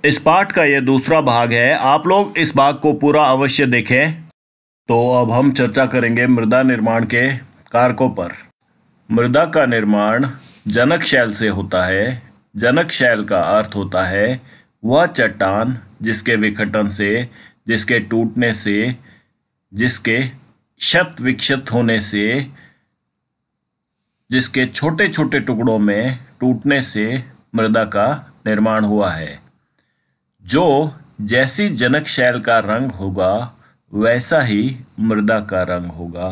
इस पाठ का यह दूसरा भाग है। आप लोग इस भाग को पूरा अवश्य देखें। तो अब हम चर्चा करेंगे मृदा निर्माण के कारकों पर। मृदा का निर्माण जनक शैल से होता है। जनक शैल का अर्थ होता है वह चट्टान जिसके विघटन से, जिसके टूटने से, जिसके शत विक्षत होने से, जिसके छोटे छोटे टुकड़ों में टूटने से मृदा का निर्माण हुआ है। जो जैसी जनक शैल का रंग होगा वैसा ही मृदा का रंग होगा।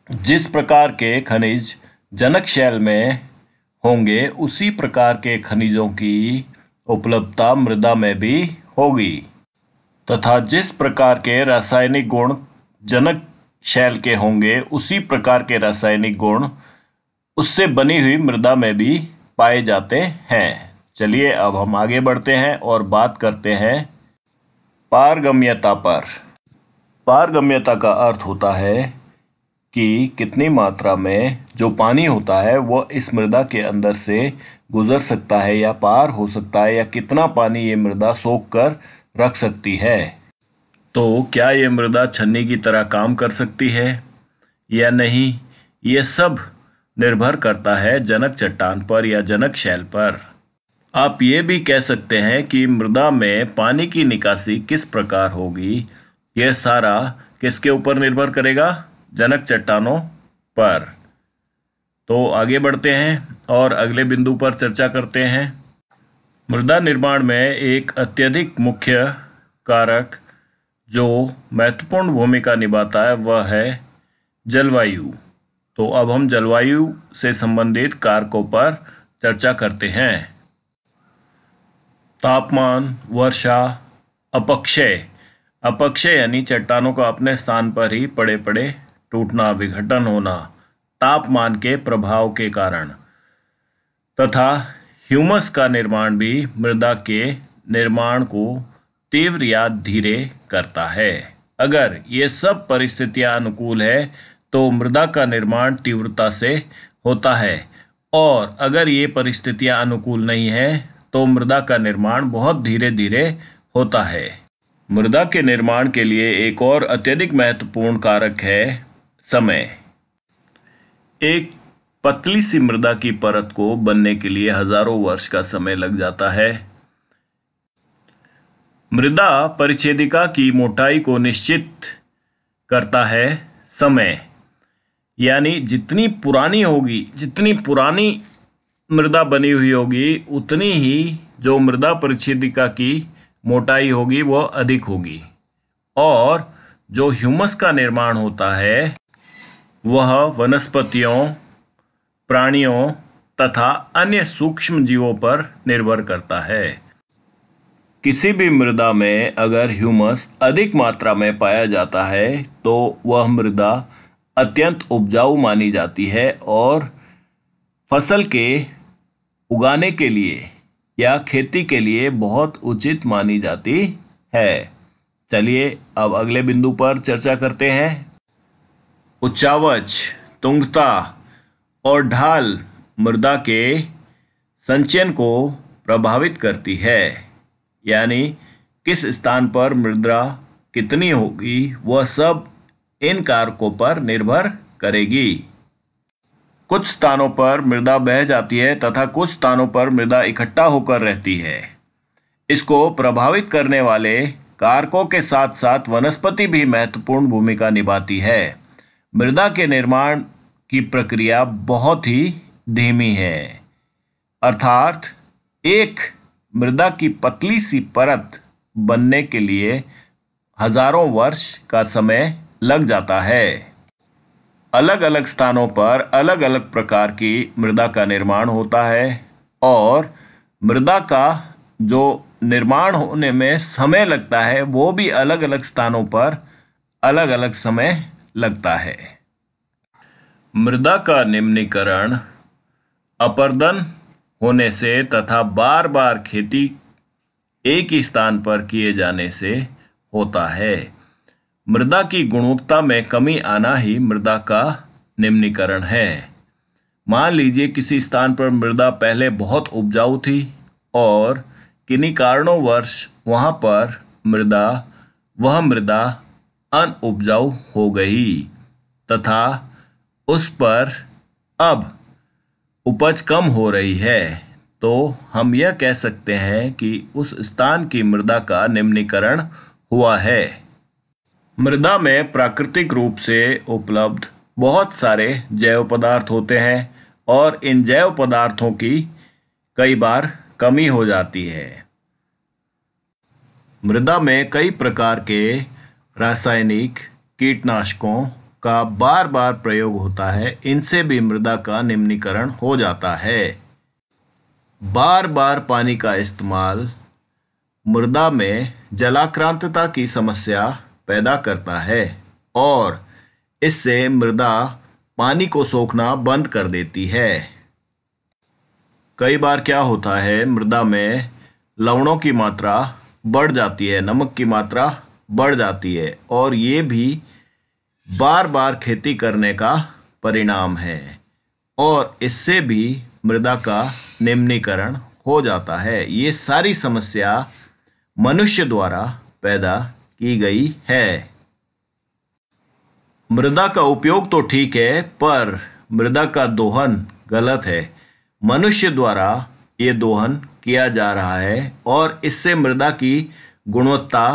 जिस प्रकार के खनिज जनक शैल में होंगे उसी प्रकार के खनिजों की उपलब्धता मृदा में भी होगी, तथा जिस प्रकार के रासायनिक गुण जनक शैल के होंगे उसी प्रकार के रासायनिक गुण उससे बनी हुई मृदा में भी पाए जाते हैं। चलिए अब हम आगे बढ़ते हैं और बात करते हैं पारगम्यता पर। पारगम्यता का अर्थ होता है कि कितनी मात्रा में जो पानी होता है वो इस मृदा के अंदर से गुजर सकता है या पार हो सकता है, या कितना पानी ये मृदा सोख कर रख सकती है। तो क्या ये मृदा छन्नी की तरह काम कर सकती है या नहीं, ये सब निर्भर करता है जनक चट्टान पर या जनक शैल पर। आप ये भी कह सकते हैं कि मृदा में पानी की निकासी किस प्रकार होगी, यह सारा किसके ऊपर निर्भर करेगा? जनक चट्टानों पर। तो आगे बढ़ते हैं और अगले बिंदु पर चर्चा करते हैं। मृदा निर्माण में एक अत्यधिक मुख्य कारक जो महत्वपूर्ण भूमिका निभाता है वह है जलवायु। तो अब हम जलवायु से संबंधित कारकों पर चर्चा करते हैं। तापमान, वर्षा, अपक्षय। अपक्षय यानी चट्टानों का अपने स्थान पर ही पड़े पड़े टूटना, विघटन होना तापमान के प्रभाव के कारण, तथा ह्यूमस का निर्माण भी मृदा के निर्माण को तीव्र या धीरे करता है। अगर ये सब परिस्थितियां अनुकूल है तो मृदा का निर्माण तीव्रता से होता है, और अगर ये परिस्थितियां अनुकूल नहीं है तो मृदा का निर्माण बहुत धीरे धीरे होता है। मृदा के निर्माण के लिए एक और अत्यधिक महत्वपूर्ण कारक है समय। एक पतली सी मृदा की परत को बनने के लिए हजारों वर्ष का समय लग जाता है। मृदा परिच्छेदिका की मोटाई को निश्चित करता है समय, यानी जितनी पुरानी होगी, जितनी पुरानी मृदा बनी हुई होगी उतनी ही जो मृदा परिच्छेदिका की मोटाई होगी वह अधिक होगी, और जो ह्यूमस का निर्माण होता है वह वनस्पतियों, प्राणियों तथा अन्य सूक्ष्म जीवों पर निर्भर करता है। किसी भी मृदा में अगर ह्यूमस अधिक मात्रा में पाया जाता है तो वह मृदा अत्यंत उपजाऊ मानी जाती है और फसल के उगाने के लिए या खेती के लिए बहुत उचित मानी जाती है। चलिए अब अगले बिंदु पर चर्चा करते हैं। उच्चावच, तुंगता और ढाल मृदा के संचयन को प्रभावित करती है, यानी किस स्थान पर मृदा कितनी होगी वह सब इन कारकों पर निर्भर करेगी। कुछ स्थानों पर मृदा बह जाती है तथा कुछ स्थानों पर मृदा इकट्ठा होकर रहती है। इसको प्रभावित करने वाले कारकों के साथ साथ वनस्पति भी महत्वपूर्ण भूमिका निभाती है। मृदा के निर्माण की प्रक्रिया बहुत ही धीमी है, अर्थात एक मृदा की पतली सी परत बनने के लिए हजारों वर्ष का समय लग जाता है। अलग अलग स्थानों पर अलग अलग प्रकार की मृदा का निर्माण होता है, और मृदा का जो निर्माण होने में समय लगता है वो भी अलग अलग स्थानों पर अलग अलग समय लगता है। मृदा का निम्नीकरण अपर्दन होने से तथा बार बार खेती एक ही स्थान पर किए जाने से होता है। मृदा की गुणवत्ता में कमी आना ही मृदा का निम्नीकरण है। मान लीजिए किसी स्थान पर मृदा पहले बहुत उपजाऊ थी और किन्हीं कारणोंवश वह मृदा अनउपजाऊ हो गई तथा उस पर अब उपज कम हो रही है, तो हम यह कह सकते हैं कि उस स्थान की मृदा का निम्नीकरण हुआ है। मृदा में प्राकृतिक रूप से उपलब्ध बहुत सारे जैव पदार्थ होते हैं और इन जैव पदार्थों की कई बार कमी हो जाती है। मृदा में कई प्रकार के रासायनिक कीटनाशकों का बार बार प्रयोग होता है, इनसे भी मृदा का निम्नीकरण हो जाता है। बार बार पानी का इस्तेमाल मृदा में जलाक्रांतता की समस्या पैदा करता है और इससे मृदा पानी को सोखना बंद कर देती है। कई बार क्या होता है, मृदा में लवणों की मात्रा बढ़ जाती है, नमक की मात्रा बढ़ जाती है और ये भी बार बार खेती करने का परिणाम है और इससे भी मृदा का निम्नीकरण हो जाता है। ये सारी समस्या मनुष्य द्वारा पैदा की गई है। मृदा का उपयोग तो ठीक है, पर मृदा का दोहन गलत है। मनुष्य द्वारा ये दोहन किया जा रहा है और इससे मृदा की गुणवत्ता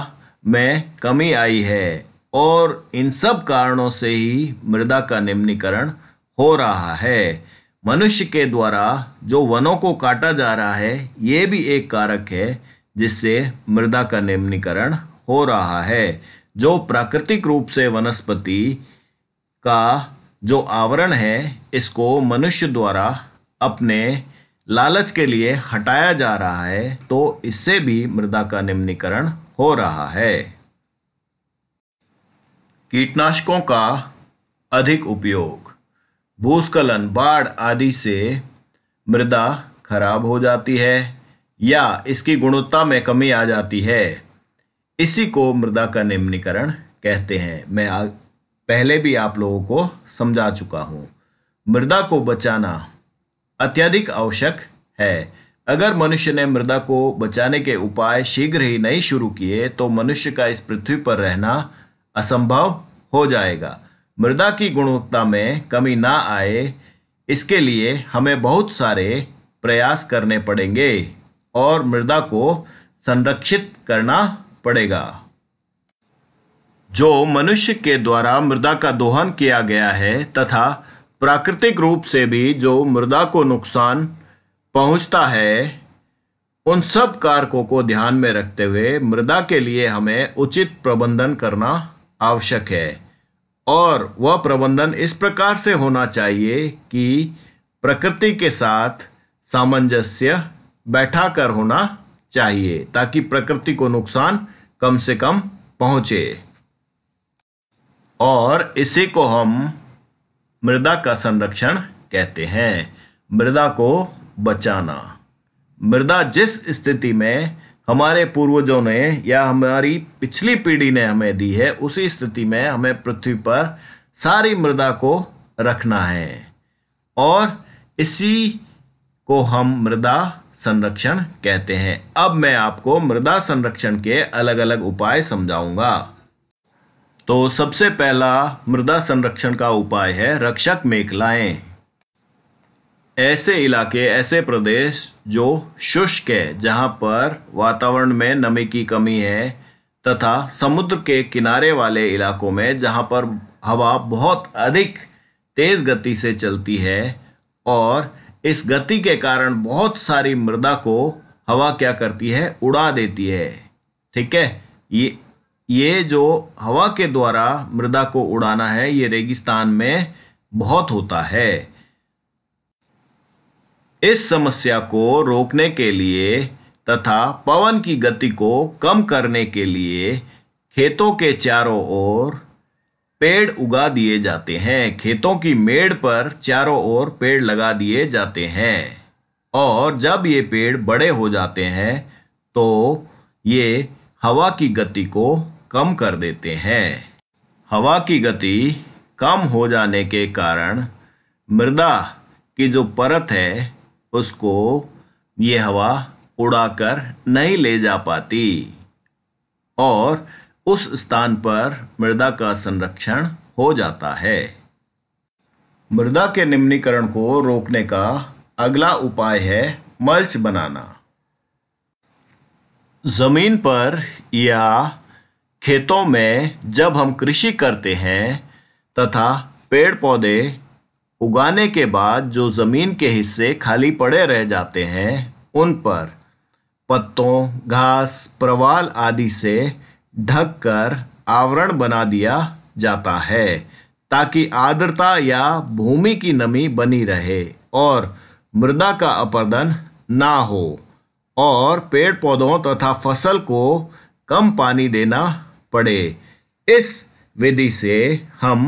में कमी आई है और इन सब कारणों से ही मृदा का निम्नीकरण हो रहा है। मनुष्य के द्वारा जो वनों को काटा जा रहा है, ये भी एक कारक है जिससे मृदा का निम्नीकरण हो रहा है। जो प्राकृतिक रूप से वनस्पति का जो आवरण है, इसको मनुष्य द्वारा अपने लालच के लिए हटाया जा रहा है, तो इससे भी मृदा का निम्नीकरण हो रहा है। कीटनाशकों का अधिक उपयोग, भूस्खलन, बाढ़ आदि से मृदा खराब हो जाती है या इसकी गुणवत्ता में कमी आ जाती है। इसी को मृदा का निम्नीकरण कहते हैं। मैं पहले भी आप लोगों को समझा चुका हूँ। मृदा को बचाना अत्यधिक आवश्यक है। अगर मनुष्य ने मृदा को बचाने के उपाय शीघ्र ही नहीं शुरू किए तो मनुष्य का इस पृथ्वी पर रहना असंभव हो जाएगा। मृदा की गुणवत्ता में कमी ना आए, इसके लिए हमें बहुत सारे प्रयास करने पड़ेंगे और मृदा को संरक्षित करना पड़ेगा। जो मनुष्य के द्वारा मृदा का दोहन किया गया है तथा प्राकृतिक रूप से भी जो मृदा को नुकसान पहुंचता है, उन सब कारकों को ध्यान में रखते हुए मृदा के लिए हमें उचित प्रबंधन करना आवश्यक है और वह प्रबंधन इस प्रकार से होना चाहिए कि प्रकृति के साथ सामंजस्य बैठाकर होना चाहिए ताकि प्रकृति को नुकसान कम से कम पहुंचे। और इसी को हम मृदा का संरक्षण कहते हैं। मृदा को बचाना, मृदा जिस स्थिति में हमारे पूर्वजों ने या हमारी पिछली पीढ़ी ने हमें दी है, उसी स्थिति में हमें पृथ्वी पर सारी मृदा को रखना है और इसी को हम मृदा संरक्षण कहते हैं। अब मैं आपको मृदा संरक्षण के अलग अलग उपाय समझाऊंगा। तो सबसे पहला मृदा संरक्षण का उपाय है रक्षक मेखलाएं। ऐसे इलाके, ऐसे प्रदेश जो शुष्क है, जहां पर वातावरण में नमी की कमी है, तथा समुद्र के किनारे वाले इलाकों में जहां पर हवा बहुत अधिक तेज गति से चलती है और इस गति के कारण बहुत सारी मृदा को हवा क्या करती है, उड़ा देती है। ठीक है, ये जो हवा के द्वारा मृदा को उड़ाना है, ये रेगिस्तान में बहुत होता है। इस समस्या को रोकने के लिए तथा पवन की गति को कम करने के लिए खेतों के चारों ओर पेड़ उगा दिए जाते हैं। खेतों की मेड़ पर चारों ओर पेड़ लगा दिए जाते हैं और जब ये पेड़ बड़े हो जाते हैं तो ये हवा की गति को कम कर देते हैं। हवा की गति कम हो जाने के कारण मृदा की जो परत है उसको ये हवा उड़ाकर नहीं ले जा पाती और उस स्थान पर मृदा का संरक्षण हो जाता है। मृदा के निम्नीकरण को रोकने का अगला उपाय है मल्च बनाना। जमीन पर या खेतों में जब हम कृषि करते हैं तथा पेड़ पौधे उगाने के बाद जो जमीन के हिस्से खाली पड़े रह जाते हैं उन पर पत्तों, घास, प्रवाल आदि से ढककर आवरण बना दिया जाता है ताकि आर्द्रता या भूमि की नमी बनी रहे और मृदा का अपरदन ना हो और पेड़ पौधों तथा फसल को कम पानी देना पड़े। इस विधि से हम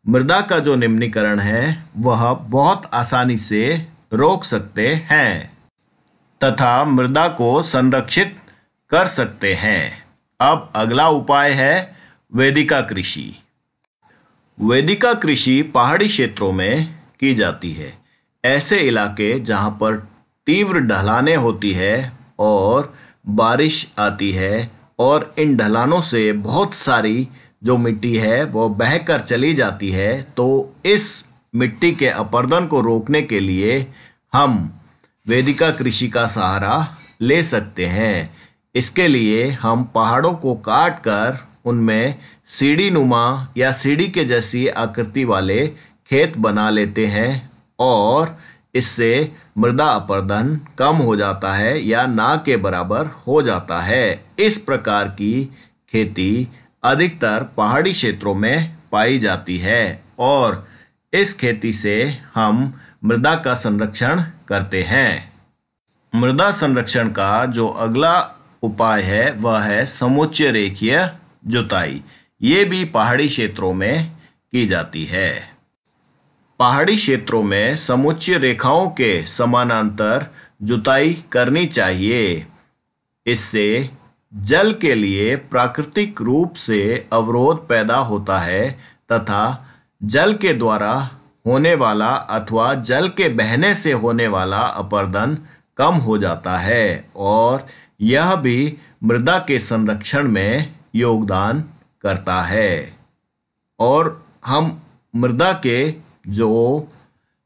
मृदा का जो निम्नीकरण है वह बहुत आसानी से रोक सकते हैं तथा मृदा को संरक्षित कर सकते हैं। अब अगला उपाय है वेदिका कृषि। वेदिका कृषि पहाड़ी क्षेत्रों में की जाती है। ऐसे इलाके जहां पर तीव्र ढलानें होती है और बारिश आती है और इन ढलानों से बहुत सारी जो मिट्टी है वो बहकर चली जाती है, तो इस मिट्टी के अपरदन को रोकने के लिए हम वेदिका कृषि का सहारा ले सकते हैं। इसके लिए हम पहाड़ों को काट कर उनमें सीढ़ी नुमा या सीढ़ी के जैसी आकृति वाले खेत बना लेते हैं और इससे मृदा अपरदन कम हो जाता है या ना के बराबर हो जाता है। इस प्रकार की खेती अधिकतर पहाड़ी क्षेत्रों में पाई जाती है और इस खेती से हम मृदा का संरक्षण करते हैं। मृदा संरक्षण का जो अगला उपाय है वह है समुच्चय रेखीय जुताई। ये भी पहाड़ी क्षेत्रों में की जाती है। पहाड़ी क्षेत्रों में समुच्चय रेखाओं के समानांतर जुताई करनी चाहिए। इससे जल के लिए प्राकृतिक रूप से अवरोध पैदा होता है तथा जल के द्वारा होने वाला अथवा जल के बहने से होने वाला अपरदन कम हो जाता है और यह भी मृदा के संरक्षण में योगदान करता है और हम मृदा के जो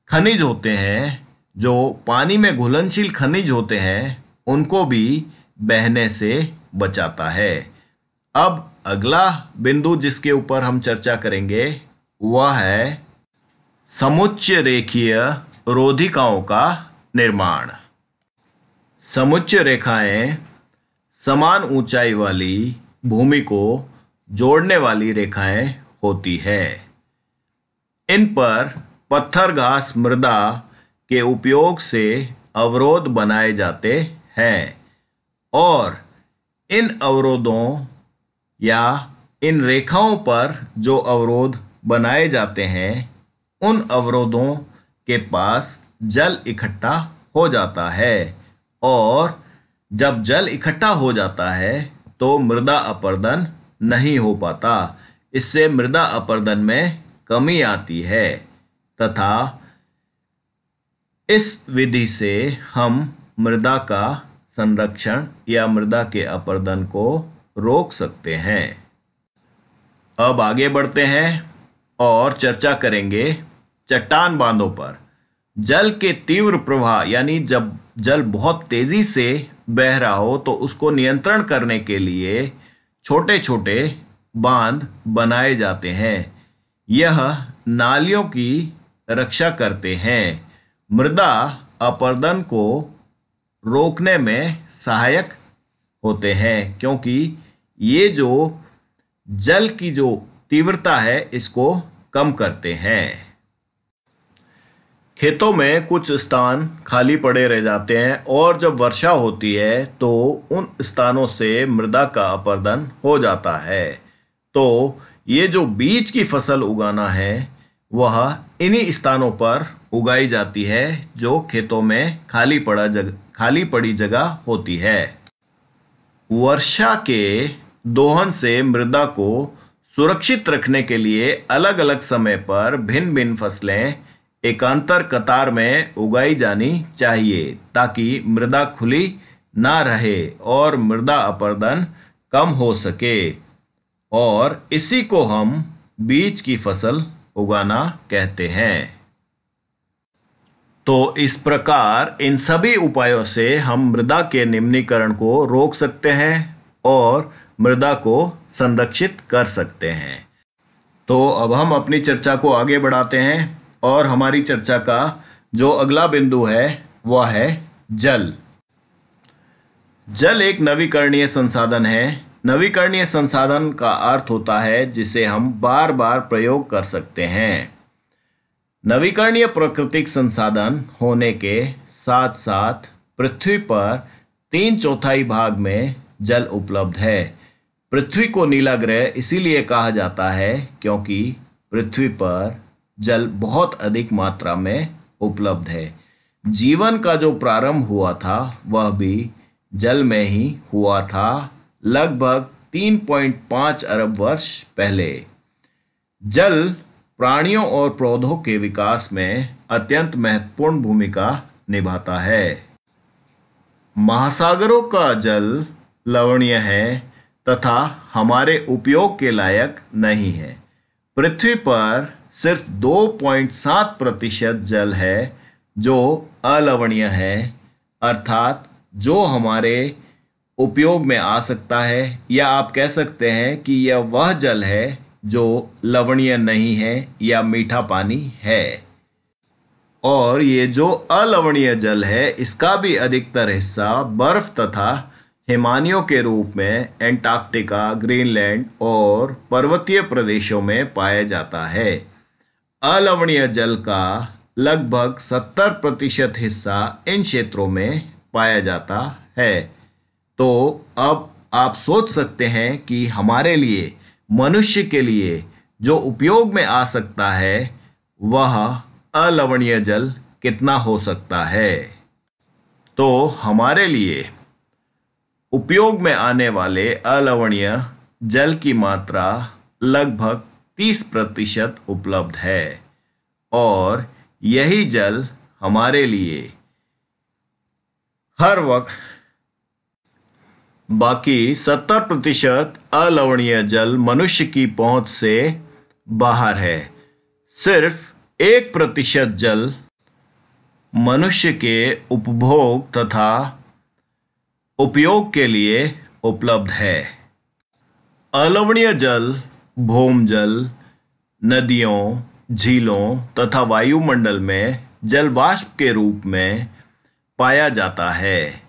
खनिज होते हैं, जो पानी में घुलनशील खनिज होते हैं, उनको भी बहने से बचाता है। अब अगला बिंदु जिसके ऊपर हम चर्चा करेंगे वह है समुच्चय रेखीय रोधिकाओं का निर्माण। समुच्चय रेखाएं समान ऊंचाई वाली भूमि को जोड़ने वाली रेखाएं होती है। इन पर पत्थर घास मृदा के उपयोग से अवरोध बनाए जाते हैं और इन अवरोधों या इन रेखाओं पर जो अवरोध बनाए जाते हैं उन अवरोधों के पास जल इकट्ठा हो जाता है और जब जल इकट्ठा हो जाता है तो मृदा अपरदन नहीं हो पाता। इससे मृदा अपरदन में कमी आती है तथा इस विधि से हम मृदा का संरक्षण या मृदा के अपरदन को रोक सकते हैं। अब आगे बढ़ते हैं और चर्चा करेंगे चट्टान बांधों पर। जल के तीव्र प्रवाह यानी जब जल बहुत तेजी से बह रहा हो तो उसको नियंत्रण करने के लिए छोटे छोटे बांध बनाए जाते हैं। यह नालियों की रक्षा करते हैं, मृदा अपरदन को रोकने में सहायक होते हैं क्योंकि ये जो जल की जो तीव्रता है इसको कम करते हैं। खेतों में कुछ स्थान खाली पड़े रह जाते हैं और जब वर्षा होती है तो उन स्थानों से मृदा का अपरदन हो जाता है। तो ये जो बीज की फसल उगाना है वह इन्हीं स्थानों पर उगाई जाती है जो खेतों में खाली पड़ी जगह होती है। वर्षा के दोहन से मृदा को सुरक्षित रखने के लिए अलग अलग समय पर भिन्न भिन्न फसलें एकांतर कतार में उगाई जानी चाहिए ताकि मृदा खुली ना रहे और मृदा अपरदन कम हो सके, और इसी को हम बीज की फसल उगाना कहते हैं। तो इस प्रकार इन सभी उपायों से हम मृदा के निम्नीकरण को रोक सकते हैं और मृदा को संरक्षित कर सकते हैं। तो अब हम अपनी चर्चा को आगे बढ़ाते हैं और हमारी चर्चा का जो अगला बिंदु है वह है जल। जल एक नवीकरणीय संसाधन है। नवीकरणीय संसाधन का अर्थ होता है जिसे हम बार बार प्रयोग कर सकते हैं। नवीकरणीय प्राकृतिक संसाधन होने के साथ साथ पृथ्वी पर 3/4 भाग में जल उपलब्ध है। पृथ्वी को नीला ग्रह इसीलिए कहा जाता है क्योंकि पृथ्वी पर जल बहुत अधिक मात्रा में उपलब्ध है। जीवन का जो प्रारंभ हुआ था वह भी जल में ही हुआ था, लगभग 3.5 अरब वर्ष पहले। जल प्राणियों और पौधों के विकास में अत्यंत महत्वपूर्ण भूमिका निभाता है। महासागरों का जल लवणीय है तथा हमारे उपयोग के लायक नहीं है। पृथ्वी पर सिर्फ 2.7% जल है जो अलवणीय है, अर्थात जो हमारे उपयोग में आ सकता है, या आप कह सकते हैं कि यह वह जल है जो लवणीय नहीं है या मीठा पानी है। और ये जो अलवणीय जल है इसका भी अधिकतर हिस्सा बर्फ तथा हिमानियों के रूप में एंटार्क्टिका, ग्रीनलैंड और पर्वतीय प्रदेशों में पाया जाता है। अलवणीय जल का लगभग 70% हिस्सा इन क्षेत्रों में पाया जाता है। तो अब आप सोच सकते हैं कि हमारे लिए, मनुष्य के लिए जो उपयोग में आ सकता है वह अलवणीय जल कितना हो सकता है। तो हमारे लिए उपयोग में आने वाले अलवणीय जल की मात्रा लगभग 30% उपलब्ध है, और यही जल हमारे लिए हर वक्त बाकी 70% अलवणीय जल मनुष्य की पहुंच से बाहर है। सिर्फ 1% जल मनुष्य के उपभोग तथा उपयोग के लिए उपलब्ध है। अलवणीय जल भूमजल, नदियों, झीलों तथा वायुमंडल में जल वाष्प के रूप में पाया जाता है।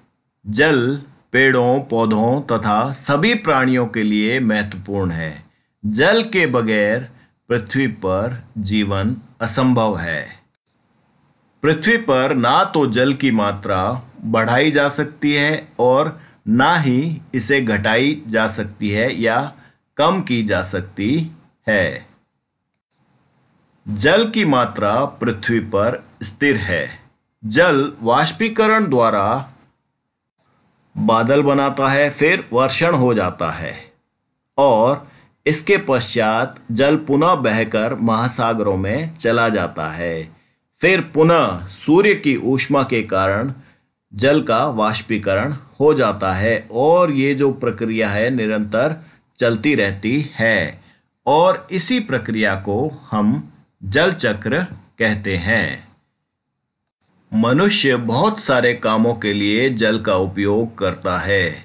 जल पेड़ों, पौधों तथा सभी प्राणियों के लिए महत्वपूर्ण है। जल के बगैर पृथ्वी पर जीवन असंभव है। पृथ्वी पर ना तो जल की मात्रा बढ़ाई जा सकती है और ना ही इसे घटाई जा सकती है या कम की जा सकती है। जल की मात्रा पृथ्वी पर स्थिर है। जल वाष्पीकरण द्वारा बादल बनाता है, फिर वर्षण हो जाता है और इसके पश्चात जल पुनः बहकर महासागरों में चला जाता है। फिर पुनः सूर्य की ऊष्मा के कारण जल का वाष्पीकरण हो जाता है और ये जो प्रक्रिया है निरंतर चलती रहती है, और इसी प्रक्रिया को हम जल चक्र कहते हैं। मनुष्य बहुत सारे कामों के लिए जल का उपयोग करता है।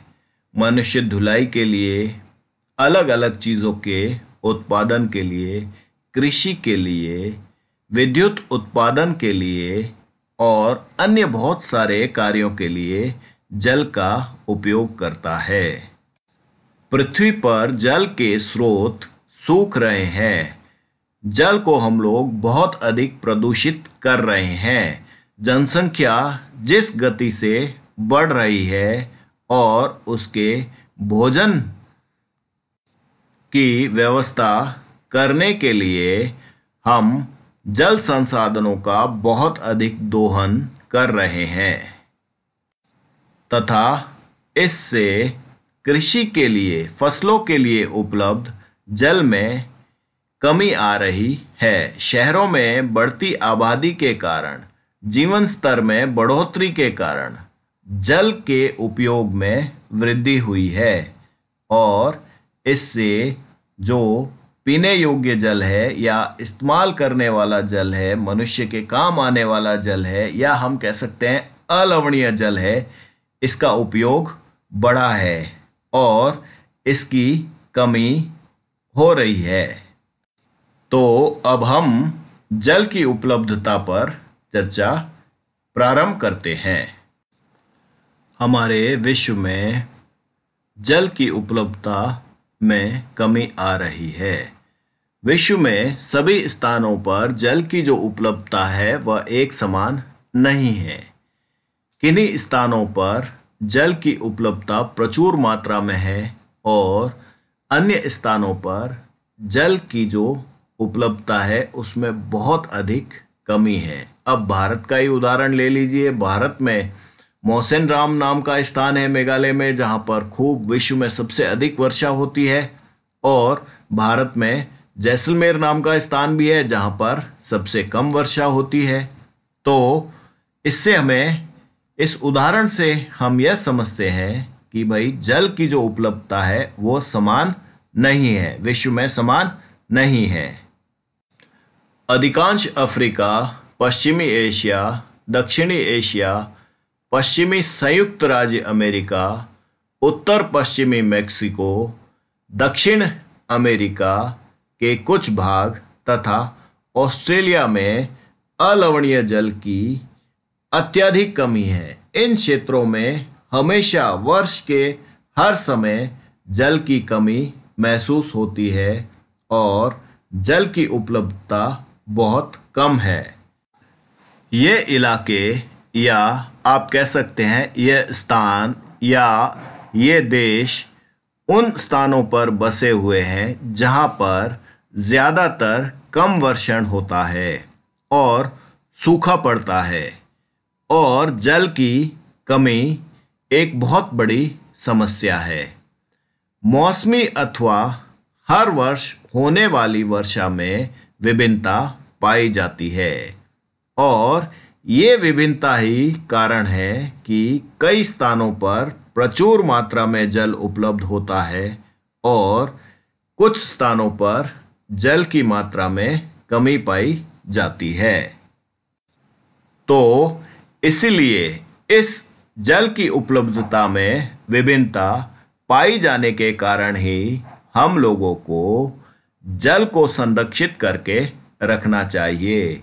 मनुष्य धुलाई के लिए, अलग अलग चीज़ों के उत्पादन के लिए, कृषि के लिए, विद्युत उत्पादन के लिए और अन्य बहुत सारे कार्यों के लिए जल का उपयोग करता है। पृथ्वी पर जल के स्रोत सूख रहे हैं। जल को हम लोग बहुत अधिक प्रदूषित कर रहे हैं। जनसंख्या जिस गति से बढ़ रही है और उसके भोजन की व्यवस्था करने के लिए हम जल संसाधनों का बहुत अधिक दोहन कर रहे हैं तथा इससे कृषि के लिए, फसलों के लिए उपलब्ध जल में कमी आ रही है। शहरों में बढ़ती आबादी के कारण, जीवन स्तर में बढ़ोतरी के कारण जल के उपयोग में वृद्धि हुई है और इससे जो पीने योग्य जल है या इस्तेमाल करने वाला जल है, मनुष्य के काम आने वाला जल है, या हम कह सकते हैं अलवणीय जल है, इसका उपयोग बढ़ा है और इसकी कमी हो रही है। तो अब हम जल की उपलब्धता पर चर्चा प्रारंभ करते हैं। हमारे विश्व में जल की उपलब्धता में कमी आ रही है। विश्व में सभी स्थानों पर जल की जो उपलब्धता है वह एक समान नहीं है। किन्हीं स्थानों पर जल की उपलब्धता प्रचुर मात्रा में है और अन्य स्थानों पर जल की जो उपलब्धता है उसमें बहुत अधिक कमी है। अब भारत का ही उदाहरण ले लीजिए। भारत में मौसिनराम नाम का स्थान है मेघालय में, जहाँ पर खूब विश्व में सबसे अधिक वर्षा होती है, और भारत में जैसलमेर नाम का स्थान भी है जहाँ पर सबसे कम वर्षा होती है। तो इससे हमें, इस उदाहरण से हम यह समझते हैं कि भाई जल की जो उपलब्धता है वो समान नहीं है, विश्व में समान नहीं है। अधिकांश अफ्रीका, पश्चिमी एशिया, दक्षिणी एशिया, पश्चिमी संयुक्त राज्य अमेरिका, उत्तर पश्चिमी मेक्सिको, दक्षिण अमेरिका के कुछ भाग तथा ऑस्ट्रेलिया में अलवणीय जल की अत्यधिक कमी है। इन क्षेत्रों में हमेशा वर्ष के हर समय जल की कमी महसूस होती है और जल की उपलब्धता बहुत कम है। ये इलाके, या आप कह सकते हैं ये स्थान या ये देश, उन स्थानों पर बसे हुए हैं जहाँ पर ज़्यादातर कम वर्षण होता है और सूखा पड़ता है और जल की कमी एक बहुत बड़ी समस्या है। मौसमी अथवा हर वर्ष होने वाली वर्षा में विभिन्नता पाई जाती है और ये विभिन्नता ही कारण है कि कई स्थानों पर प्रचुर मात्रा में जल उपलब्ध होता है और कुछ स्थानों पर जल की मात्रा में कमी पाई जाती है। तो इसलिए इस जल की उपलब्धता में विभिन्नता पाई जाने के कारण ही हम लोगों को जल को संरक्षित करके रखना चाहिए।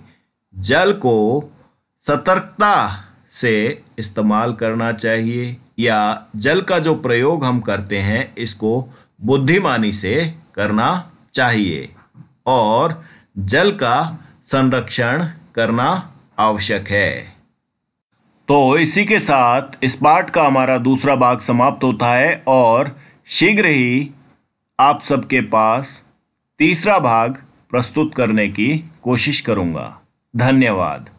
जल को सतर्कता से इस्तेमाल करना चाहिए, या जल का जो प्रयोग हम करते हैं इसको बुद्धिमानी से करना चाहिए और जल का संरक्षण करना आवश्यक है। तो इसी के साथ इस पाठ का हमारा दूसरा भाग समाप्त होता है और शीघ्र ही आप सबके पास तीसरा भाग प्रस्तुत करने की कोशिश करूंगा। धन्यवाद।